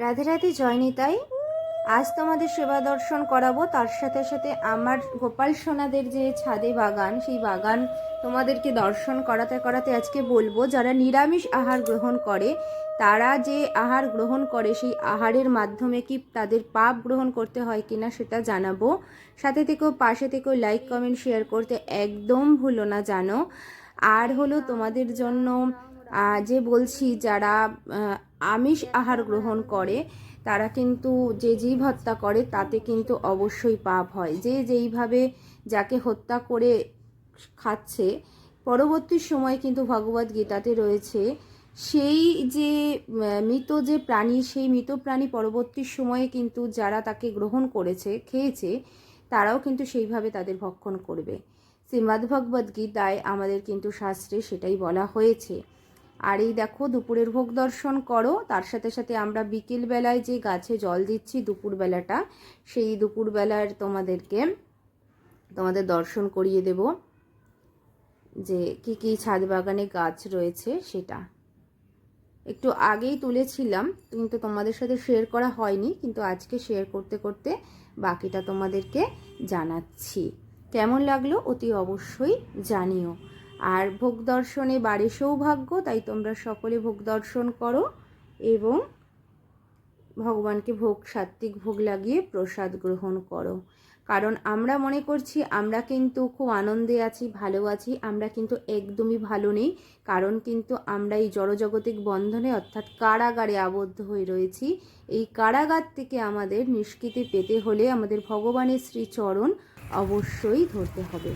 রাধে রাধে, জয় নিতাই। আজ তোমাদের সেবা দর্শন করাবো, তার সাথে সাথে আমার গোপাল সোনাদের যে ছাদে বাগান, সেই বাগান তোমাদেরকে দর্শন করাতে করাতে আজকে বলবো যারা নিরামিষ আহার গ্রহণ করে, তারা যে আহার গ্রহণ করে সেই আহারের মাধ্যমে কি তাদের পাপ গ্রহণ করতে হয় কিনা সেটা জানাবো। সাথে থেকেও পাশে থেকেও লাইক কমেন্ট শেয়ার করতে একদম ভুলো না জানো। আর হলো তোমাদের জন্য যে বলছি, যারা আমিষ আহার গ্রহণ করে তারা কিন্তু যে যেই হত্যা করে তাতে কিন্তু অবশ্যই পাপ হয়। যে যেইভাবে যাকে হত্যা করে খাচ্ছে, পরবর্তী সময় কিন্তু ভগবদ গীতাতে রয়েছে সেই যে মৃত যে প্রাণী, সেই মৃত প্রাণী পরবর্তী সময়ে কিন্তু যারা তাকে গ্রহণ করেছে, খেয়েছে, তারাও কিন্তু সেইভাবে তাদের ভক্ষণ করবে। শ্রীমদ্ভগবদ্ গীতায় আমাদের কিন্তু শাস্ত্রে সেটাই বলা হয়েছে। আর এই দেখো, দুপুরের ভোগ দর্শন করো, তার সাথে সাথে আমরা বিকেল বেলায় যে গাছে জল দিচ্ছি দুপুরবেলাটা, সেই দুপুরবেলার তোমাদের দর্শন করিয়ে দেব যে কি কি ছাদ বাগানে গাছ রয়েছে। সেটা একটু আগেই তুলেছিলাম, কিন্তু তোমাদের সাথে শেয়ার করা হয়নি, কিন্তু আজকে শেয়ার করতে করতে বাকিটা তোমাদেরকে জানাচ্ছি। কেমন লাগলো অতি অবশ্যই জানিও। আর ভোগ দর্শনে বাড়ে সৌভাগ্য, তাই তোমরা সকলে ভোগ দর্শন করো এবং ভগবানকে সাত্বিক ভোগ লাগিয়ে প্রসাদ গ্রহণ করো। কারণ আমরা মনে করছি আমরা কিন্তু খুব আনন্দে আছি, ভালো আছি, আমরা কিন্তু একদমই ভালো নেই। কারণ কিন্তু আমরা এই জড়জগতিক বন্ধনে অর্থাৎ কারাগারে আবদ্ধ হয়ে রয়েছি। এই কারাগার থেকে আমাদের নিষ্কৃতি পেতে হলে আমাদের ভগবানের শ্রীচরণ অবশ্যই ধরতে হবে।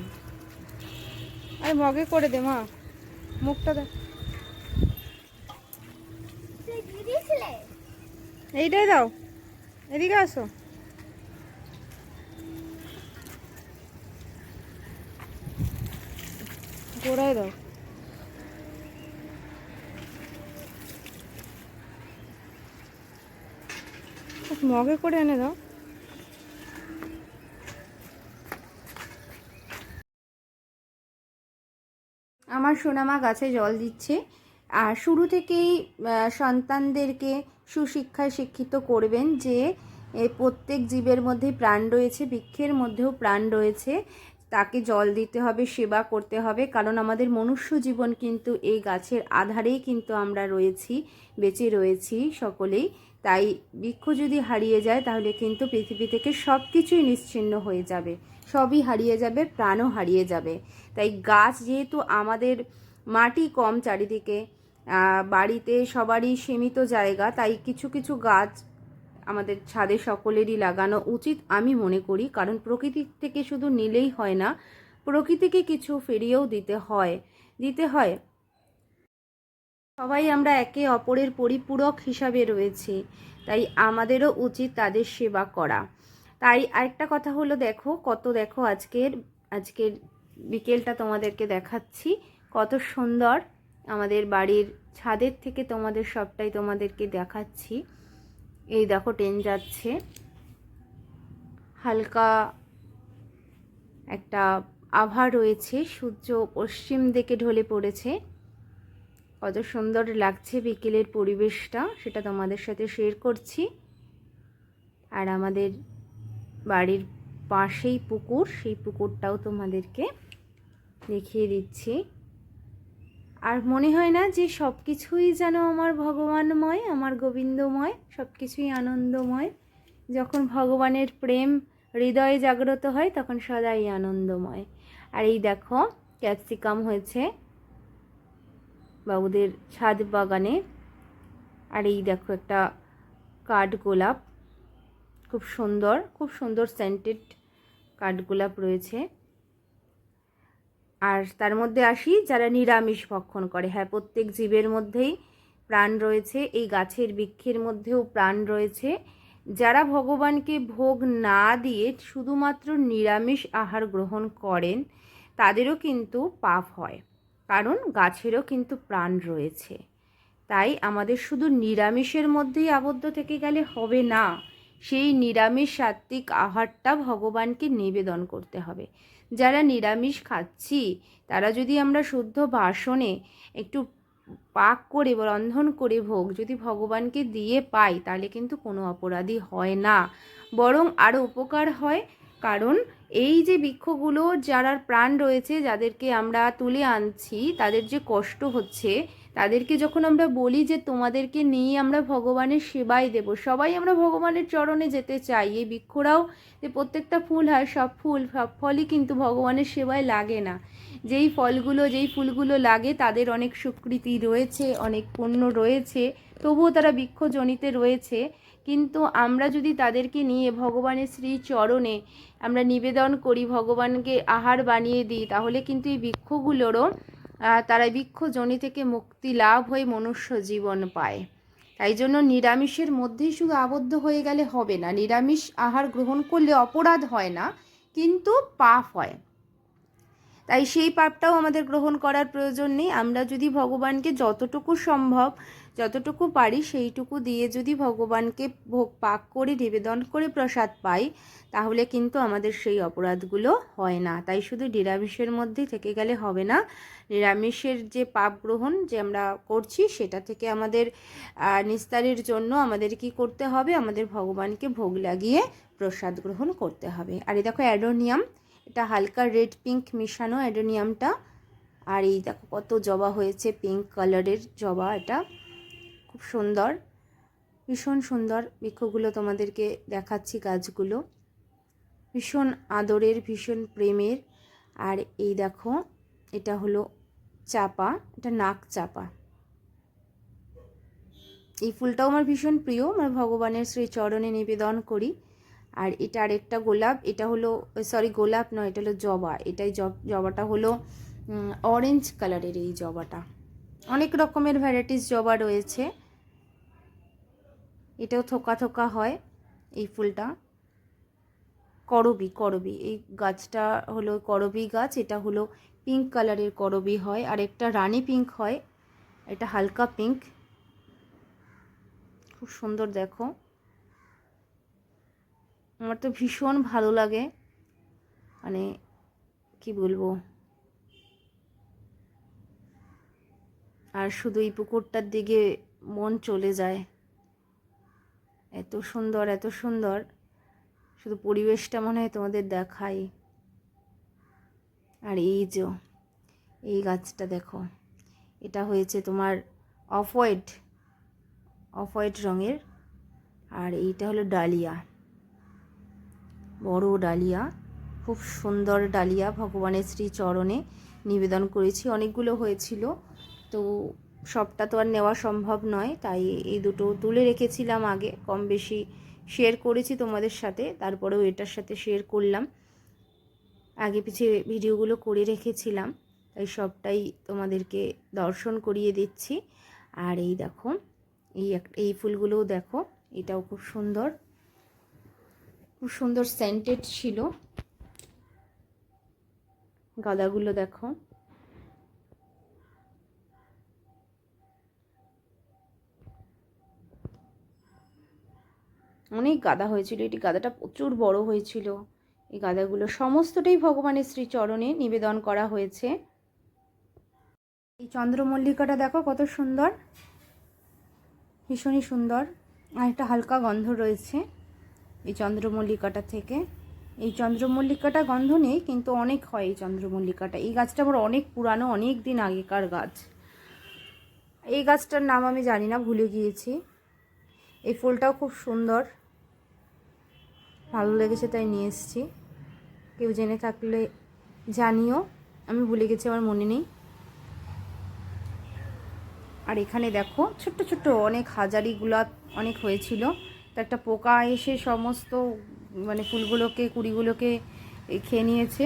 আরে মগে করে দে মা, মুখটা দেখ। এইটাই দাও, এদিকে আসো। গোড়ায় দাও। মগে করে এনে দাও। আমার সোনামা গাছে জল দিচ্ছে। আর শুরু থেকেই সন্তানদেরকে সুশিক্ষায় শিক্ষিত করবেন যে প্রত্যেক জীবের মধ্যেই প্রাণ রয়েছে, বৃক্ষের মধ্যেও প্রাণ রয়েছে, তাকে জল দিতে হবে, সেবা করতে হবে। কারণ আমাদের মনুষ্য জীবন কিন্তু এই গাছের আধারেই কিন্তু আমরা রয়েছি, বেঁচে রয়েছি সকলেই। তাই বৃক্ষ যদি হারিয়ে যায় তাহলে কিন্তু পৃথিবী থেকে সব কিছুই নিশ্চিহ্ন হয়ে যাবে, সবই হারিয়ে যাবে, প্রাণও হারিয়ে যাবে। তাই গাছ, যেহেতু আমাদের মাটি কম চারিদিকে, বাড়িতে সবারই সীমিত জায়গা, তাই কিছু কিছু গাছ আমাদের ছাদে সকলেরই লাগানো উচিত আমি মনে করি। কারণ প্রকৃতি থেকে শুধু নিলেই হয় না, প্রকৃতিকে কিছু ফিরিয়েও দিতে হয়। সবাই আমরা একে অপরের পরিপূরক হিসাবে রয়েছে, তাই আমাদেরও উচিত তাদের সেবা করা। তাই আরেকটা কথা হলো, দেখো আজকের বিকেলটা তোমাদেরকে দেখাচ্ছি কত সুন্দর। আমাদের বাড়ির ছাদের থেকে তোমাদেরকে দেখাচ্ছি। এই দেখো, ট্রেন যাচ্ছে, হালকা একটা আভা রয়েছে, সূর্য পশ্চিম দিকে ঢলে পড়েছে। কত সুন্দর লাগছে বিকেলের পরিবেশটা, সেটা তোমাদের সাথে শেয়ার করছি। আর আমাদের বাড়ির পাশেই পুকুর, সেই পুকুরটাও তোমাদেরকে দেখিয়ে দিচ্ছি। আর মনে হয় না যে সব কিছুই যেন আমার ভগবানময়, আমার গোবিন্দময়, সব কিছুই আনন্দময়। যখন ভগবানের প্রেম হৃদয়ে জাগ্রত হয় তখন সদাই আনন্দময়। আর এই দেখো, ক্যাপসিকাম হয়েছে বাবুদের ছাদ বাগানে। আর এই দেখো একটা কাঠগোলাপ, খুব সুন্দর সেন্টেড কাঠগোলাপ রয়েছে। আর তার মধ্যে আসি, যারা নিরামিষ ভক্ষণ করে, হ্যাঁ, প্রত্যেক জীবের মধ্যেই প্রাণ রয়েছে, এই গাছের বৃক্ষের মধ্যেও প্রাণ রয়েছে। যারা ভগবানকে ভোগ না দিয়ে শুধুমাত্র নিরামিষ আহার গ্রহণ করেন তাদেরও কিন্তু পাপ হয়, কারণ গাছেরও কিন্তু প্রাণ রয়েছে। তাই আমাদের শুধু নিরামিষের মধ্যেই আবদ্ধ থেকে গেলে হবে না, সেই নিরামিষ সাত্ত্বিক আহারটা ভগবানকে নিবেদন করতে হবে। যারা নিরামিষ খাচ্ছি তারা যদি আমরা শুদ্ধ ভাষণে একটু পাক করে বা রন্ধন করে ভোগ যদি ভগবানকে দিয়ে পাই তাহলে কিন্তু কোনো অপরাধী হয় না, বরং আরও উপকার হয়। কারণ এই যে বৃক্ষগুলো যারা প্রাণ রয়েছে, যাদেরকে আমরা তুলে আনছি, তাদের যে কষ্ট হচ্ছে, তাদেরকে যখন আমরা বলি যে তোমাদেরকে নিয়ে আমরা ভগবানের সেবায় দেব, সবাই আমরা ভগবানের চরণে যেতে চাই। এই বৃক্ষরাও যে প্রত্যেকটা ফুল হয়, সব ফলই কিন্তু ভগবানের সেবায় লাগে না। যেই ফলগুলো যেই ফুলগুলো লাগে তাদের অনেক স্বীকৃতি রয়েছে, অনেক পুণ্য রয়েছে, তবুও তারা বৃক্ষজনিতে রয়েছে। কিন্তু আমরা যদি তাদেরকে নিয়ে ভগবানের শ্রী চরণে আমরা নিবেদন করি, ভগবানকে আহার বানিয়ে দিই, তাহলে কিন্তু এই বৃক্ষগুলোরও তারা বৃক্ষজনি থেকে মুক্তি লাভ হয়ে মনুষ্য জীবন পায়। তাই জন্য নিরামিষের মধ্যেই শুধু আবদ্ধ হয়ে গেলে হবে না। নিরামিষ আহার গ্রহণ করলে অপরাধ হয় না, কিন্তু পাপ হয়। তাই সেই পাপটাও আমাদের গ্রহণ করার প্রয়োজন নেই। আমরা যদি ভগবানকে যতটুকু সম্ভব, যতটুকু পারি সেইটুকু দিয়ে যদি ভগবানকে ভোগ পাক করে নিবেদন করে প্রসাদ পাই, তাহলে কিন্তু আমাদের সেই অপরাধগুলো হয় না। তাই শুধু নিরামিষের মধ্যেই থেকে গেলে হবে না। নিরামিষের যে পাপ গ্রহণ যে আমরা করছি, সেটা থেকে আমাদের নিস্তারের জন্য আমাদের কি করতে হবে? আমাদের ভগবানকে ভোগ লাগিয়ে প্রসাদ গ্রহণ করতে হবে। আর এই দেখো অ্যাডোনিয়াম, এটা হালকা রেড পিঙ্ক মিশানো অ্যাডোনিয়ামটা। আর এই দেখো কত জবা হয়েছে, পিঙ্ক কালারের জবা, এটা খুব সুন্দর, ভীষণ সুন্দর। বৃক্ষগুলো তোমাদেরকে দেখাচ্ছি, গাছগুলো ভীষণ আদরের, ভীষণ প্রেমের। আর এই দেখো এটা হলো চাপা, এটা নাক চাপা। এই ফুলটাও আমার ভীষণ প্রিয়, আমার ভগবানের শ্রীচরণে নিবেদন করি। আর এটা আরেকটা গোলাপ, এটা হলো গোলাপ নয়, এটা হলো জবা। এটাই জবাটা হলো অরেঞ্জ কালারের। এই জবাটা অনেক রকমের ভ্যারাইটিস জবা রয়েছে, এটাও থোকা থোকা হয়। এই ফুলটা করবি, এই গাছটা হলো করবি গাছ। এটা হলো পিঙ্ক কালারের করবি হয়, আর একটা রানী পিঙ্ক হয়, এটা হালকা পিঙ্ক, খুব সুন্দর। দেখো আমার তো ভীষণ ভালো লাগে, মানে কি বলবো। আর শুধু এই পুকুরটার দিকে মন চলে যায়, এত সুন্দর এত সুন্দর। শুধু পরিবেশটা মনে হয় তোমাদের দেখাই। আর এই যে এই গাছটা দেখো, এটা হয়েছে তোমার অফ হোয়াইট রঙের। আর এইটা হলো ডালিয়া, বড় ডালিয়া, খুব সুন্দর ডালিয়া। ভগবানের শ্রীচরণে নিবেদন করেছি, অনেকগুলো হয়েছিল, তো সবটা তো আর নেওয়া সম্ভব নয়, তাই এই দুটো তুলে রেখেছিলাম আগে, কম বেশি শেয়ার করেছি তোমাদের সাথে, তারপরেও এটার সাথে শেয়ার করলাম। আগে পিছিয়ে ভিডিওগুলো করে রেখেছিলাম, তাই সবটাই তোমাদেরকে দর্শন করিয়ে দিচ্ছি। আর এই দেখো এই ফুলগুলোও দেখো, এটাও খুব সুন্দর, খুব সুন্দর সেন্টেড ছিল। গাঁদাগুলো দেখো, অনেক গাঁদা হয়েছিল। এটি গাঁদাটা প্রচুর বড় হয়েছিল। এই গাঁদাগুলো সমস্তটাই ভগবানের শ্রীচরণে নিবেদন করা হয়েছে। এই চন্দ্রমল্লিকাটা দেখো কত সুন্দর, ভীষণই সুন্দর। আর একটা হালকা গন্ধ রয়েছে এই চন্দ্রমল্লিকাটা থেকে। এই চন্দ্রমল্লিকাটা গন্ধ নেই, কিন্তু অনেক হয় এই চন্দ্রমল্লিকাটা। এই গাছটা আবার অনেক পুরানো, অনেক দিন আগেকার গাছ। এই গাছটার নাম আমি জানি না, ভুলে গিয়েছি। এই ফুলটাও খুব সুন্দর, ভালো লেগেছে তাই নিয়ে এসেছি। কেউ জেনে থাকলে জানিও, আমি ভুলে গেছি, আমার মনে নেই। আর এখানে দেখো ছোট্ট ছোট্ট অনেক হাজারি গোলাপ অনেক হয়েছিল, তো একটা পোকা এসে সমস্ত মানে ফুলগুলোকে, কুড়িগুলোকে খেয়ে নিয়েছে।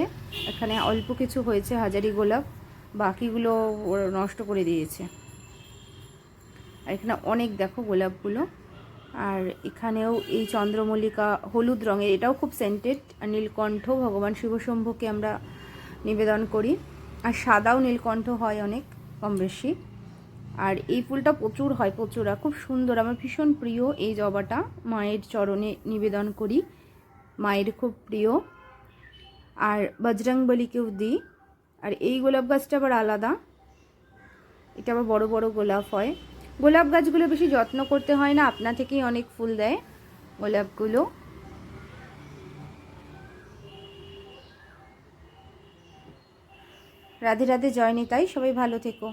এখানে অল্প কিছু হয়েছে হাজারি গোলাপ, বাকিগুলো নষ্ট করে দিয়েছে। আর এখানে অনেক দেখো গোলাপগুলো। আর এখানেও এই চন্দ্রমল্লিকা হলুদ রঙের, এটাও খুব সেন্টেড। আর নীলকণ্ঠ, ভগবান শিবশম্ভুকে আমরা নিবেদন করি। আর সাদাও নীলকণ্ঠ হয় অনেক কম বেশি। আর এই ফুলটা প্রচুর হয়, প্রচুর, আর খুব সুন্দর, আমার ভীষণ প্রিয় এই জবাটা। মায়ের চরণে নিবেদন করি, মায়ের খুব প্রিয়। আর বজরংবলীকেও দিই। আর এই গোলাপ গাছটা আবার আলাদা, এটা আবার বড় বড় গোলাপ হয়। গোলাপ গাছগুলো বেশি যত্ন করতে হয় না, আপনা থেকেই অনেক ফুল দেয় গোলাপগুলো। রাধে রাধে, জয় নিতাই, সবাই ভালো থেকো।